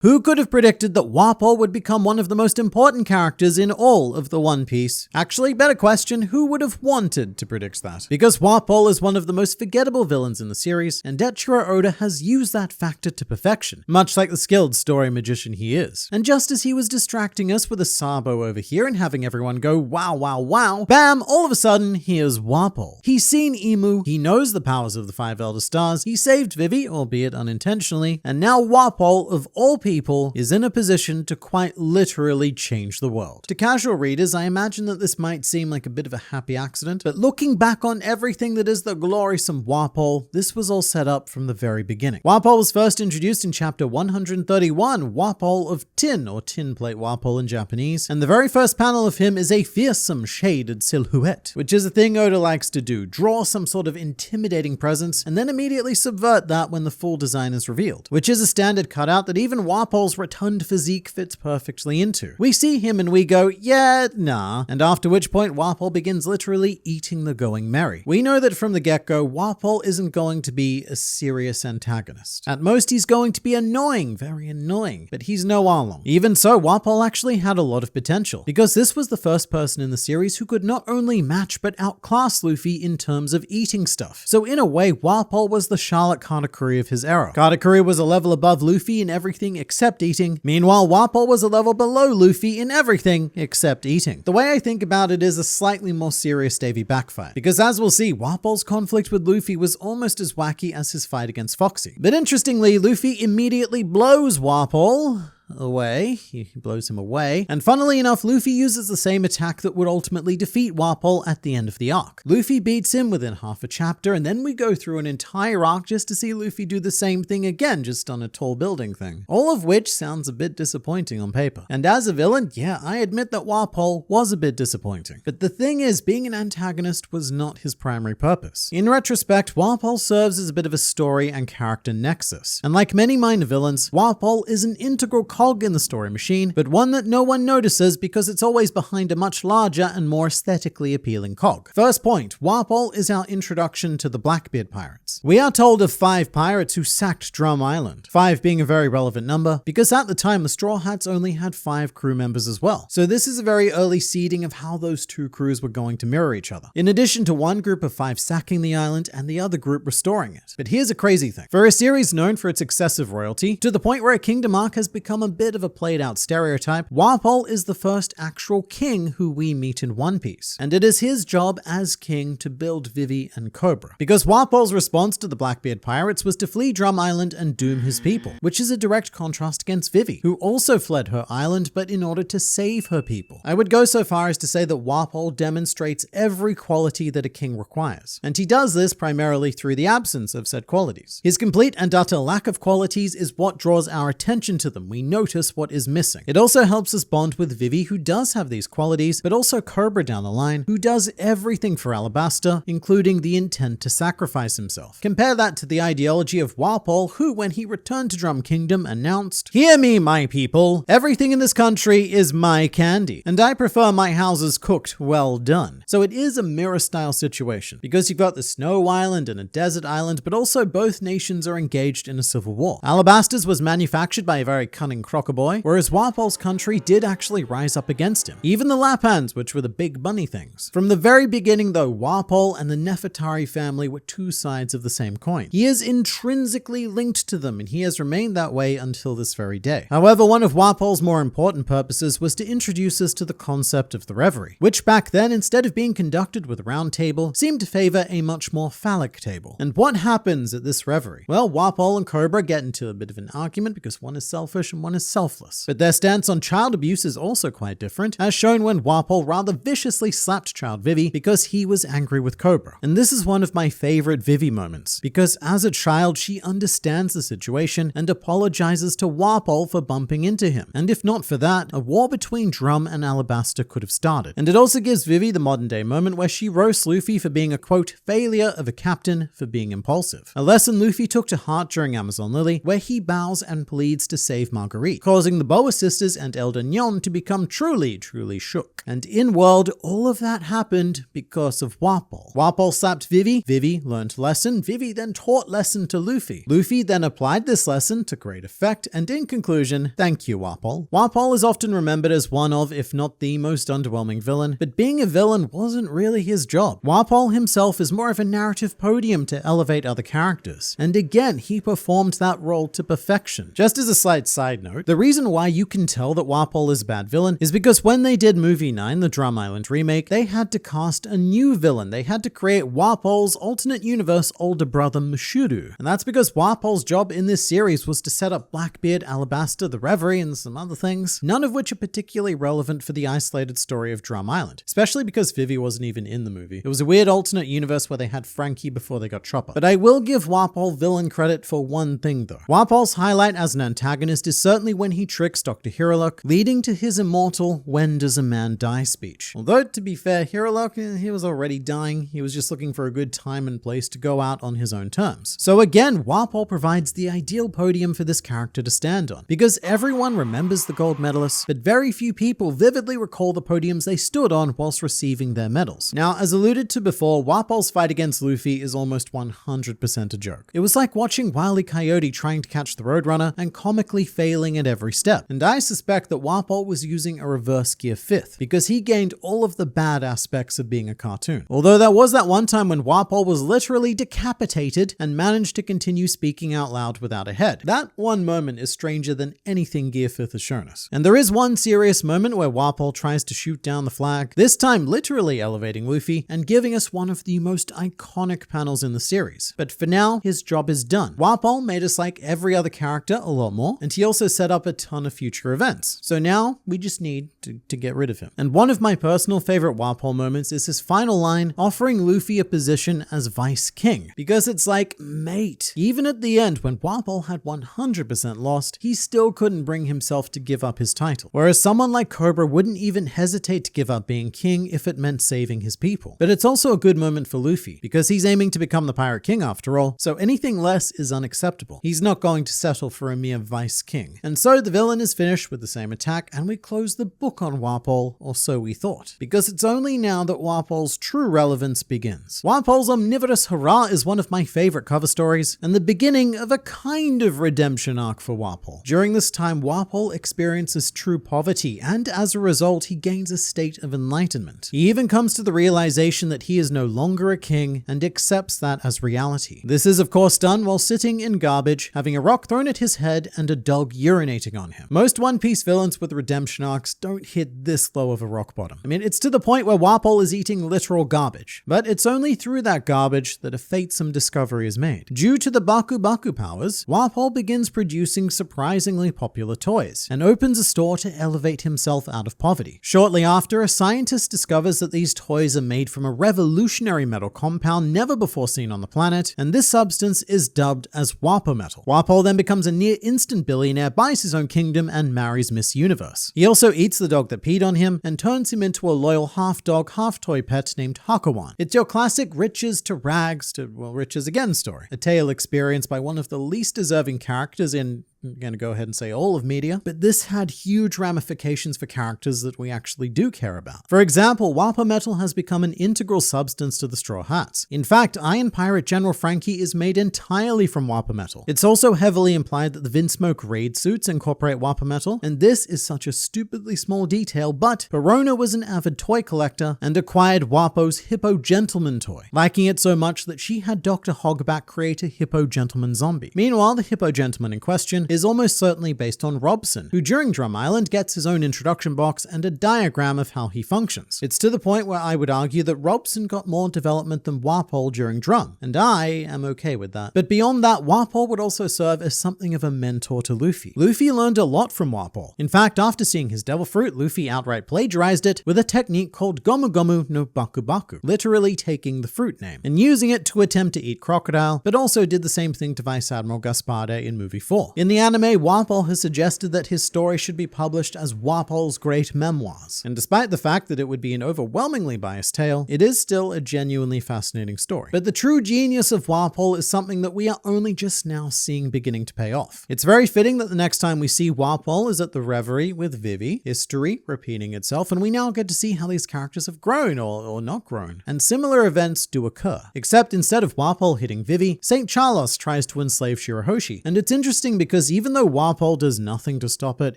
Who could have predicted that Warpole would become one of the most important characters in all of the One Piece? Actually, better question, who would have wanted to predict that? Because Warpole is one of the most forgettable villains in the series, and Eiichiro Oda has used that factor to perfection, much like the skilled story magician he is. And just as he was distracting us with a Sabo over here and having everyone go wow wow wow, bam, all of a sudden here's Warpole. He's seen Imu, he knows the powers of the Five Elder Stars, he saved Vivi, albeit unintentionally, and now Warpole, of all people, is in a position to quite literally change the world. To casual readers, I imagine that this might seem like a bit of a happy accident, but looking back on everything that is the gloriousome Warpole, this was all set up from the very beginning. Warpole was first introduced in chapter 131, Warpole of Tin, or Tin Plate Warpole in Japanese, and the very first panel of him is a fearsome shaded silhouette, which is a thing Oda likes to do, draw some sort of intimidating presence, and then immediately subvert that when the full design is revealed, which is a standard cutout that even Warpole's rotund physique fits perfectly into. We see him and we go, yeah, nah, and after which point Warpole begins literally eating the going merry. We know that from the get-go, Warpole isn't going to be a serious antagonist. At most, he's going to be annoying, very annoying, but he's no Arlong. Even so, Warpole actually had a lot of potential, because this was the first person in the series who could not only match but outclass Luffy in terms of eating stuff. So in a way, Warpole was the Charlotte Katakuri of his era. Katakuri was a level above Luffy in everything except eating. Meanwhile, Warpole was a level below Luffy in everything except eating. The way I think about it is a slightly more serious Davy backfire, because as we'll see, Warpole's conflict with Luffy was almost as wacky as his fight against Foxy. But interestingly, Luffy immediately blows Warpole away. He blows him away. And funnily enough, Luffy uses the same attack that would ultimately defeat Warpole at the end of the arc. Luffy beats him within half a chapter, and then we go through an entire arc just to see Luffy do the same thing again, just on a tall building thing. All of which sounds a bit disappointing on paper. And as a villain, yeah, I admit that Warpole was a bit disappointing. But the thing is, being an antagonist was not his primary purpose. In retrospect, Warpole serves as a bit of a story and character nexus. And like many minor villains, Warpole is an integral cog in the story machine, but one that no one notices because it's always behind a much larger and more aesthetically appealing cog. First point, Warpole is our introduction to the Blackbeard pirates. We are told of 5 pirates who sacked Drum Island, 5 being a very relevant number because at the time the Straw Hats only had 5 crew members as well. So this is a very early seeding of how those 2 crews were going to mirror each other. In addition to one group of 5 sacking the island and the other group restoring it. But here's a crazy thing. For a series known for its excessive royalty, to the point where a kingdom arc has become a bit of a played out stereotype, Warpole is the first actual king who we meet in One Piece. And it is his job as king to build Vivi and Cobra. Because Warpole's response to the Blackbeard pirates was to flee Drum Island and doom his people, which is a direct contrast against Vivi, who also fled her island but in order to save her people. I would go so far as to say that Warpole demonstrates every quality that a king requires. And he does this primarily through the absence of said qualities. His complete and utter lack of qualities is what draws our attention to them. We notice what is missing. It also helps us bond with Vivi, who does have these qualities, but also Cobra down the line, who does everything for Alabasta, including the intent to sacrifice himself. Compare that to the ideology of Warpole, who, when he returned to Drum Kingdom, announced, "Hear me, my people. Everything in this country is my candy, and I prefer my houses cooked well done." So it is a mirror-style situation, because you've got the Snow Island and a desert island, but also both nations are engaged in a civil war. Alabasta's was manufactured by a very cunning Crocoboy, whereas Warpole's country did actually rise up against him. Even the Lapans, which were the big bunny things. From the very beginning though, Warpole and the Nefertari family were 2 sides of the same coin. He is intrinsically linked to them, and he has remained that way until this very day. However, one of Warpole's more important purposes was to introduce us to the concept of the Reverie, which back then, instead of being conducted with a round table, seemed to favor a much more phallic table. And what happens at this Reverie? Well, Warpole and Cobra get into a bit of an argument because one is selfish and one is selfless. But their stance on child abuse is also quite different, as shown when Warpole rather viciously slapped child Vivi because he was angry with Cobra. And this is one of my favorite Vivi moments, because as a child she understands the situation and apologizes to Warpole for bumping into him. And if not for that, a war between Drum and Alabasta could have started. And it also gives Vivi the modern day moment where she roasts Luffy for being a quote, failure of a captain for being impulsive. A lesson Luffy took to heart during Amazon Lily, where he bows and pleads to save Margarita. Kakaree, causing the Boa sisters and Elder Nyon to become truly shook. And in-world, all of that happened because of Wapol. Wapol slapped Vivi, Vivi learned lesson, Vivi then taught lesson to Luffy. Luffy then applied this lesson to great effect, and in conclusion, thank you, Wapol. Wapol is often remembered as one of, if not the most underwhelming villain, but being a villain wasn't really his job. Wapol himself is more of a narrative podium to elevate other characters, and again, he performed that role to perfection. Just as a slight side note, the reason why you can tell that Wapol is a bad villain is because when they did Movie 9, the Drum Island remake, they had to cast a new villain. They had to create Wapol's alternate universe older brother Mushuru. And that's because Wapol's job in this series was to set up Blackbeard, Alabasta, the Reverie, and some other things, none of which are particularly relevant for the isolated story of Drum Island, especially because Vivi wasn't even in the movie. It was a weird alternate universe where they had Frankie before they got Chopper. But I will give Wapol villain credit for one thing though. Wapol's highlight as an antagonist is certainly when he tricks Dr. Hirolok, leading to his immortal "When does a man die" speech. Although, to be fair, Hirolok, he was already dying. He was just looking for a good time and place to go out on his own terms. So again, Wapol provides the ideal podium for this character to stand on, because everyone remembers the gold medalists, but very few people vividly recall the podiums they stood on whilst receiving their medals. Now, as alluded to before, Wapol's fight against Luffy is almost 100% a joke. It was like watching Wile E. Coyote trying to catch the Roadrunner and comically failing at every step. And I suspect that Wapol was using a reverse gear fifth, because he gained all of the bad aspects of being a cartoon. Although there was that one time when Wapol was literally decapitated and managed to continue speaking out loud without a head. That one moment is stranger than anything Gear 5th has shown us. And there is one serious moment where Wapol tries to shoot down the flag, this time literally elevating Luffy and giving us one of the most iconic panels in the series. But for now, his job is done. Wapol made us like every other character a lot more, and he also set up a ton of future events. So now we just need to get rid of him. And one of my personal favorite Wapol moments is his final line offering Luffy a position as Vice King, because it's like, mate, even at the end when Wapol had 100% lost, he still couldn't bring himself to give up his title. Whereas someone like Cobra wouldn't even hesitate to give up being king if it meant saving his people. But it's also a good moment for Luffy, because he's aiming to become the Pirate King after all, so anything less is unacceptable. He's not going to settle for a mere Vice King. And so the villain is finished with the same attack, and we close the book on Wapol, or so we thought. Because it's only now that Wapol's true relevance begins. Wapol's omnivorous hurrah is one of my favorite cover stories, and the beginning of a kind of redemption arc for Wapol. During this time, Wapol experiences true poverty, and as a result, he gains a state of enlightenment. He even comes to the realization that he is no longer a king, and accepts that as reality. This is of course done while sitting in garbage, having a rock thrown at his head, and a dog urinating on him. Most One Piece villains with redemption arcs don't hit this low of a rock bottom. I mean, it's to the point where Wapol is eating literal garbage. But it's only through that garbage that a fatesome discovery is made. Due to the Baku Baku powers, Wapol begins producing surprisingly popular toys, and opens a store to elevate himself out of poverty. Shortly after, a scientist discovers that these toys are made from a revolutionary metal compound never before seen on the planet, and this substance is dubbed as Wapo Metal. Wapol then becomes a near instant billionaire, buys his own kingdom, and marries Miss Universe. He also eats the dog that peed on him, and turns him into a loyal half-dog, half-toy pet named Hakawan. It's your classic riches to rags to, well, riches again story. A tale experienced by one of the least deserving characters in, I'm going to go ahead and say all of media, but this had huge ramifications for characters that we actually do care about. For example, Wapo Metal has become an integral substance to the Straw Hats. In fact, Iron Pirate General Frankie is made entirely from Wapo Metal. It's also heavily implied that the Vinsmoke raid suits incorporate Wapo Metal, and this is such a stupidly small detail, but Perona was an avid toy collector and acquired Wapo's Hippo Gentleman toy, liking it so much that she had Dr. Hogback create a Hippo Gentleman zombie. Meanwhile, the Hippo Gentleman in question is almost certainly based on Robson, who during Drum Island gets his own introduction box and a diagram of how he functions. It's to the point where I would argue that Robson got more development than Wapol during Drum, and I am okay with that. But beyond that, Wapol would also serve as something of a mentor to Luffy. Luffy learned a lot from Wapol. In fact, after seeing his Devil Fruit, Luffy outright plagiarized it with a technique called Gomu Gomu no Baku Baku, literally taking the fruit name, and using it to attempt to eat Crocodile, but also did the same thing to Vice Admiral Gaspard in movie 4. In the anime, Walpole has suggested that his story should be published as Walpole's Great Memoirs. And despite the fact that it would be an overwhelmingly biased tale, it is still a genuinely fascinating story. But the true genius of Walpole is something that we are only just now seeing beginning to pay off. It's very fitting that the next time we see Walpole is at the Reverie with Vivi, history repeating itself, and we now get to see how these characters have grown or not grown. And similar events do occur. Except instead of Walpole hitting Vivi, St. Charles tries to enslave Shirahoshi. And it's interesting because even though Walpole does nothing to stop it,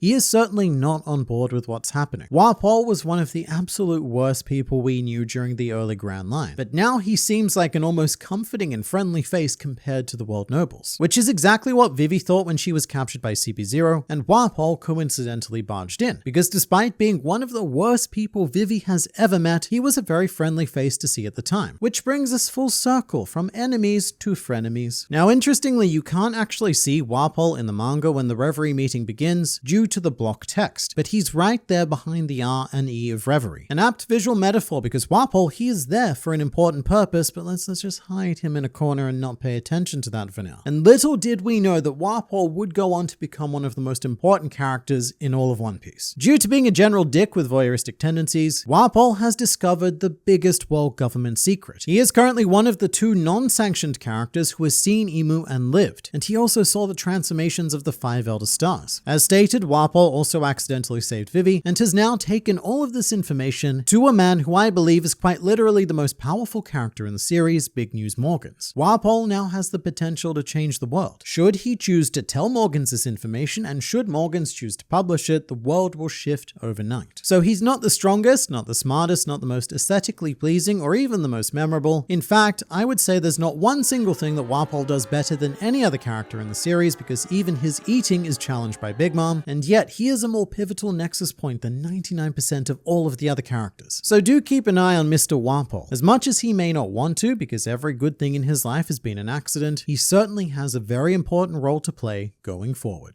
he is certainly not on board with what's happening. Walpole was one of the absolute worst people we knew during the early Grand Line, but now he seems like an almost comforting and friendly face compared to the world nobles, which is exactly what Vivi thought when she was captured by CP0, and Walpole coincidentally barged in, because despite being one of the worst people Vivi has ever met, he was a very friendly face to see at the time, which brings us full circle from enemies to frenemies. Now, interestingly, you can't actually see Walpole in the manga when the Reverie meeting begins due to the block text, but he's right there behind the R and E of Reverie. An apt visual metaphor because Walpole, he is there for an important purpose, but let's just hide him in a corner and not pay attention to that for now. And little did we know that Walpole would go on to become one of the most important characters in all of One Piece. Due to being a general dick with voyeuristic tendencies, Walpole has discovered the biggest world government secret. He is currently one of the two non-sanctioned characters who has seen Imu and lived, and he also saw the transformations of the 5 Elder Stars. As stated, Walpole also accidentally saved Vivi, and has now taken all of this information to a man who I believe is quite literally the most powerful character in the series, Big News Morgans. Walpole now has the potential to change the world. Should he choose to tell Morgans this information, and should Morgans choose to publish it, the world will shift overnight. So he's not the strongest, not the smartest, not the most aesthetically pleasing, or even the most memorable. In fact, I would say there's not one single thing that Walpole does better than any other character in the series, because even his eating is challenged by Big Mom, and yet he is a more pivotal nexus point than 99% of all of the other characters. So do keep an eye on Mr. Walpole. As much as he may not want to, because every good thing in his life has been an accident, he certainly has a very important role to play going forward.